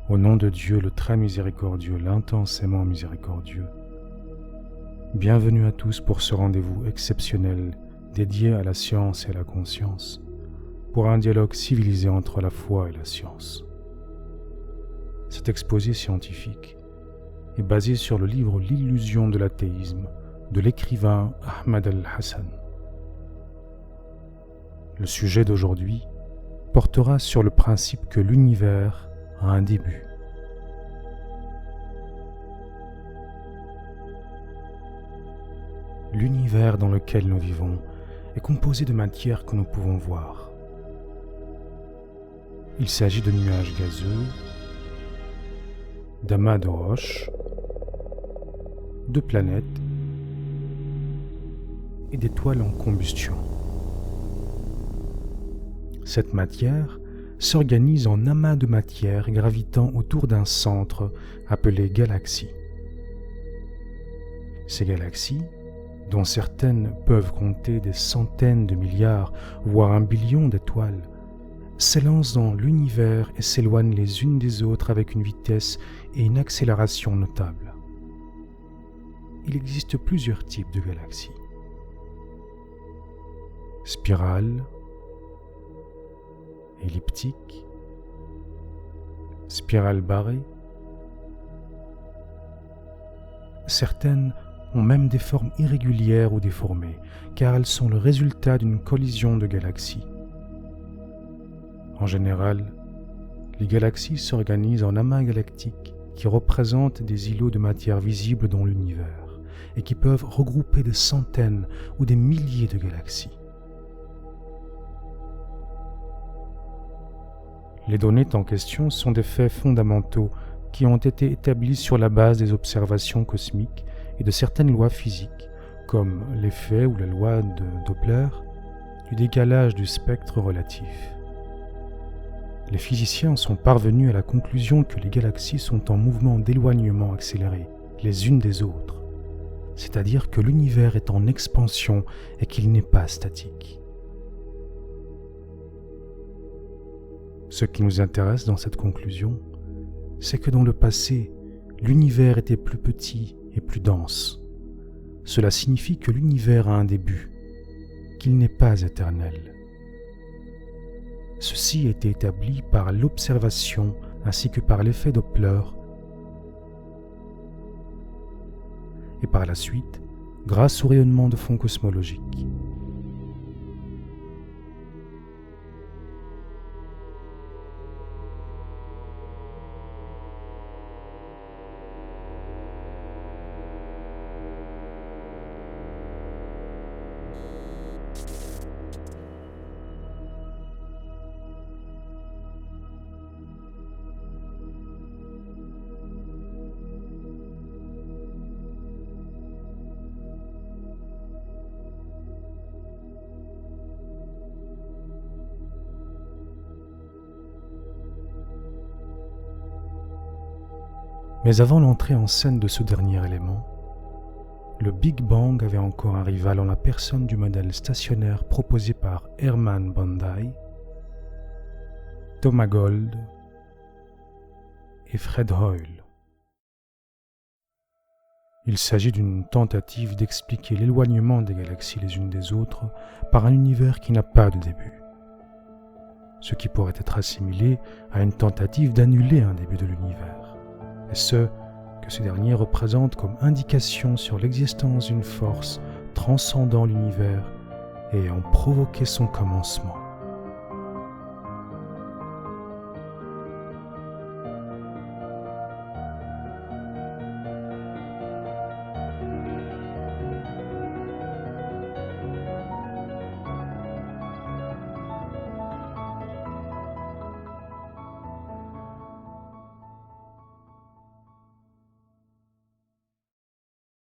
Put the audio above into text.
Au nom de Dieu, le très miséricordieux, l'intensément miséricordieux. Bienvenue à tous pour ce rendez-vous exceptionnel dédié à la science et à la conscience, pour un dialogue civilisé entre la foi et la science. Cet exposé scientifique est basé sur le livre L'illusion de l'athéisme de l'écrivain Ahmad al-Hassan. Le sujet d'aujourd'hui portera sur le principe que l'univers a un début. L'univers dans lequel nous vivons est composé de matière que nous pouvons voir. Il s'agit de nuages gazeux, d'amas de roches, de planètes et d'étoiles en combustion. Cette matière s'organise en amas de matière gravitant autour d'un centre appelé galaxie. Ces galaxies, dont certaines peuvent compter des centaines de milliards, voire 1 billion d'étoiles, s'élancent dans l'univers et s'éloignent les unes des autres avec une vitesse et une accélération notables. Il existe plusieurs types de galaxies. Spirales, elliptiques, spirales barrées. Certaines ont même des formes irrégulières ou déformées, car elles sont le résultat d'une collision de galaxies. En général, les galaxies s'organisent en amas galactiques qui représentent des îlots de matière visibles dans l'univers et qui peuvent regrouper des centaines ou des milliers de galaxies. Les données en question sont des faits fondamentaux qui ont été établis sur la base des observations cosmiques et de certaines lois physiques, comme l'effet ou la loi de Doppler du décalage du spectre relatif. Les physiciens sont parvenus à la conclusion que les galaxies sont en mouvement d'éloignement accéléré les unes des autres, c'est-à-dire que l'univers est en expansion et qu'il n'est pas statique. Ce qui nous intéresse dans cette conclusion, c'est que dans le passé, l'univers était plus petit et plus dense. Cela signifie que l'univers a un début, qu'il n'est pas éternel. Ceci a été établi par l'observation ainsi que par l'effet Doppler et par la suite grâce au rayonnement de fond cosmologique. Mais avant l'entrée en scène de ce dernier élément, le Big Bang avait encore un rival en la personne du modèle stationnaire proposé par Hermann Bandai, Thomas Gold et Fred Hoyle. Il s'agit d'une tentative d'expliquer l'éloignement des galaxies les unes des autres par un univers qui n'a pas de début, ce qui pourrait être assimilé à une tentative d'annuler un début de l'univers, et ce, que ce dernier représente comme indication sur l'existence d'une force transcendant l'univers et ayant provoqué son commencement.